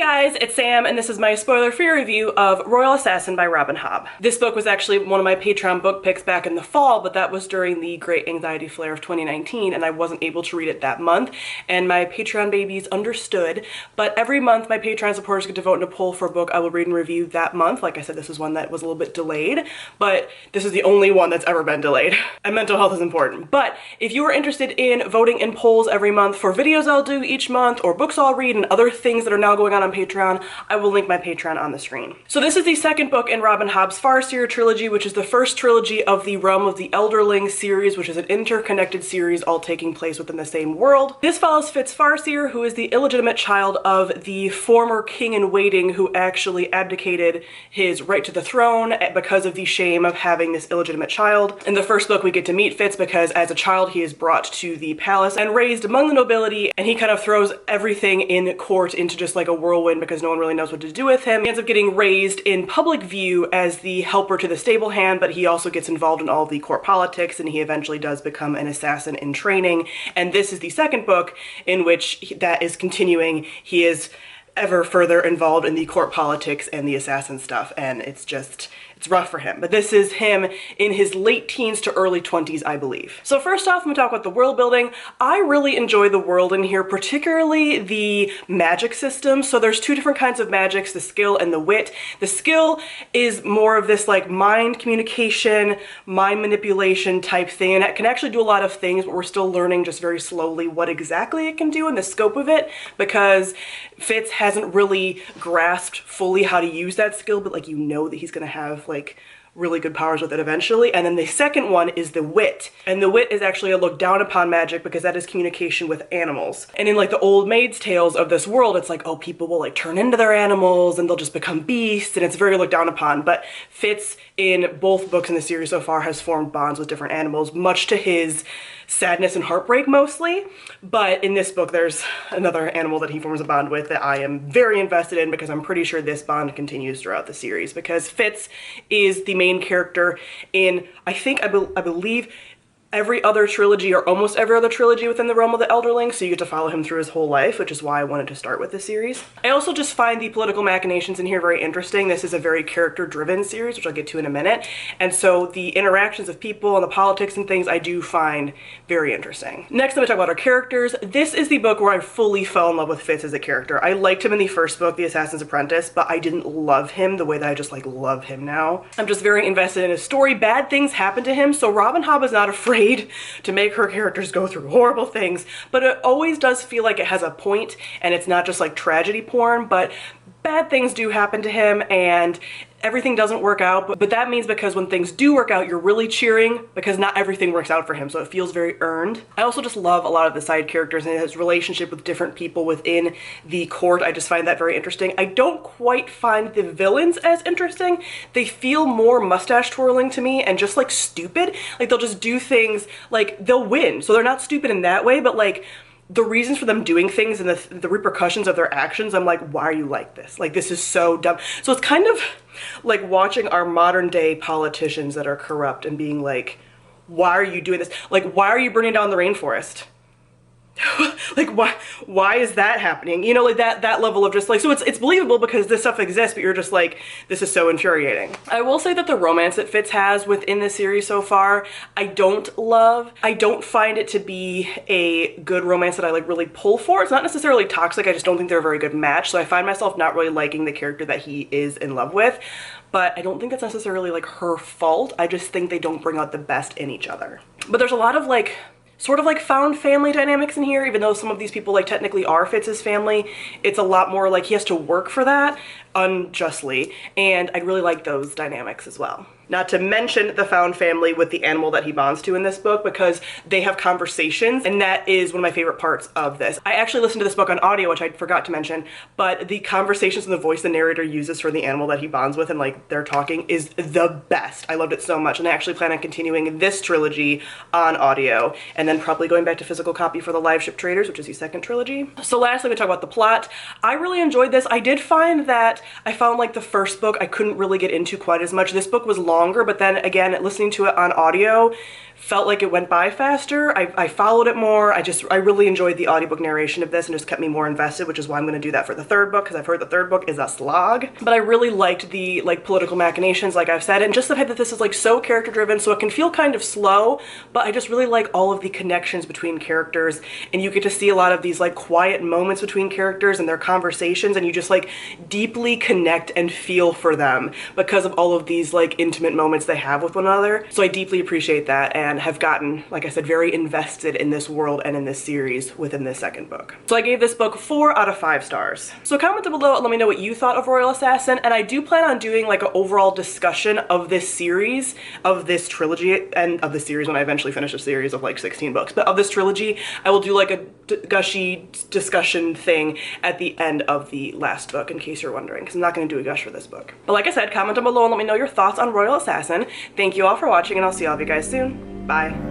guys, it's Sam, and this is my spoiler-free review of Royal Assassin by Robin Hobb. This book was actually one of my Patreon book picks back in the fall, but that was during the Great Anxiety Flare of 2019, and I wasn't able to read it that month, and my Patreon babies understood. But every month, my Patreon supporters get to vote in a poll for a book I will read and review that month. Like I said, this is one that was a little bit delayed, but this is the only one that's ever been delayed. And mental health is important. But if you are interested in voting in polls every month for videos I'll do each month, or books I'll read, and other things that are now going on Patreon, I will link my Patreon on the screen. So this is the second book in Robin Hobb's Farseer trilogy, which is the first trilogy of the Realm of the Elderling series, which is an interconnected series all taking place within the same world. This follows Fitz Farseer, who is the illegitimate child of the former king-in-waiting who actually abdicated his right to the throne because of the shame of having this illegitimate child. In the first book, we get to meet Fitz because as a child, he is brought to the palace and raised among the nobility, and he kind of throws everything in court into just like a whirlwind because no one really knows what to do with him. He ends up getting raised in public view as the helper to the stable hand, but he also gets involved in all the court politics, and he eventually does become an assassin in training. And this is the second book in which that is continuing. He is ever further involved in the court politics and the assassin stuff, and it's rough for him. But this is him in his late teens to early 20s, I believe. So first off, I'm gonna talk about the world building. I really enjoy the world in here, particularly the magic system. So there's two different kinds of magics, the skill and the wit. The skill is more of this like mind communication, mind manipulation type thing, and it can actually do a lot of things, but we're still learning just very slowly what exactly it can do and the scope of it, because Fitz hasn't really grasped fully how to use that skill, but like you know that he's gonna have like really good powers with it eventually. And then the second one is the wit. And the wit is actually a look down upon magic because that is communication with animals. And in like the old maid's tales of this world, it's like, oh, people will like turn into their animals and they'll just become beasts, and it's very looked down upon. But Fitz in both books in the series so far has formed bonds with different animals, much to his sadness and heartbreak mostly. But in this book, there's another animal that he forms a bond with that I am very invested in, because I'm pretty sure this bond continues throughout the series, because Fitz is the main character in, I believe, every other trilogy, or almost every other trilogy within the Realm of the Elderling, so you get to follow him through his whole life, which is why I wanted to start with this series. I also just find the political machinations in here very interesting. This is a very character-driven series, which I'll get to in a minute, and so the interactions of people and the politics and things I do find very interesting. Next, I'm gonna talk about our characters. This is the book where I fully fell in love with Fitz as a character. I liked him in the first book, The Assassin's Apprentice, but I didn't love him the way that I just like love him now. I'm just very invested in his story. Bad things happen to him, so Robin Hobb is not afraid to make her characters go through horrible things, but it always does feel like it has a point, and it's not just like tragedy porn, but bad things do happen to him and everything doesn't work out, but that means because when things do work out, you're really cheering, because not everything works out for him, so it feels very earned. I also just love a lot of the side characters and his relationship with different people within the court. I just find that very interesting. I don't quite find the villains as interesting. They feel more mustache twirling to me and just like stupid. Like they'll just do things, like they'll win, so they're not stupid in that way, but like the reasons for them doing things and the repercussions of their actions, I'm like, why are you like this? Like, this is so dumb. So it's kind of like watching our modern day politicians that are corrupt and being like, why are you doing this? Like, why are you burning down the rainforest? Like, why is that happening? You know, like that level of just like, so it's believable because this stuff exists, but you're just like, this is so infuriating. I will say that the romance that Fitz has within the series so far, I don't love. I don't find it to be a good romance that I like really pull for. It's not necessarily toxic, I just don't think they're a very good match, so I find myself not really liking the character that he is in love with. But I don't think that's necessarily like her fault. I just think they don't bring out the best in each other. But there's a lot of like sort of like found family dynamics in here, even though some of these people like technically are Fitz's family. It's a lot more like he has to work for that unjustly, and I really like those dynamics as well. Not to mention the found family with the animal that he bonds to in this book, because they have conversations, and that is one of my favorite parts of this. I actually listened to this book on audio, which I forgot to mention, but the conversations and the voice the narrator uses for the animal that he bonds with and like they're talking is the best. I loved it so much, and I actually plan on continuing this trilogy on audio, and then probably going back to physical copy for the Live Ship Traders, which is the second trilogy. So lastly, we talk about the plot. I really enjoyed this. I did find that I found like the first book I couldn't really get into quite as much. This book was long longer, but then again, listening to it on audio felt like it went by faster. I followed it more. I really enjoyed the audiobook narration of this and just kept me more invested, which is why I'm going to do that for the third book, because I've heard the third book is a slog. But I really liked the like political machinations, like I've said, and just the fact that this is like so character driven, so it can feel kind of slow, but I just really like all of the connections between characters, and you get to see a lot of these like quiet moments between characters and their conversations, and you just like deeply connect and feel for them because of all of these like intimate moments they have with one another. So I deeply appreciate that, and have gotten, like I said, very invested in this world and in this series within this second book. So I gave this book 4 out of 5 stars. So comment down below and let me know what you thought of Royal Assassin, and I do plan on doing like an overall discussion of this series, of this trilogy, and of the series when I eventually finish a series of like 16 books. But of this trilogy, I will do like a gushy discussion thing at the end of the last book, in case you're wondering, because I'm not going to do a gush for this book. But like I said, comment down below and let me know your thoughts on Royal Assassin. Thank you all for watching, and I'll see all of you guys soon. Bye.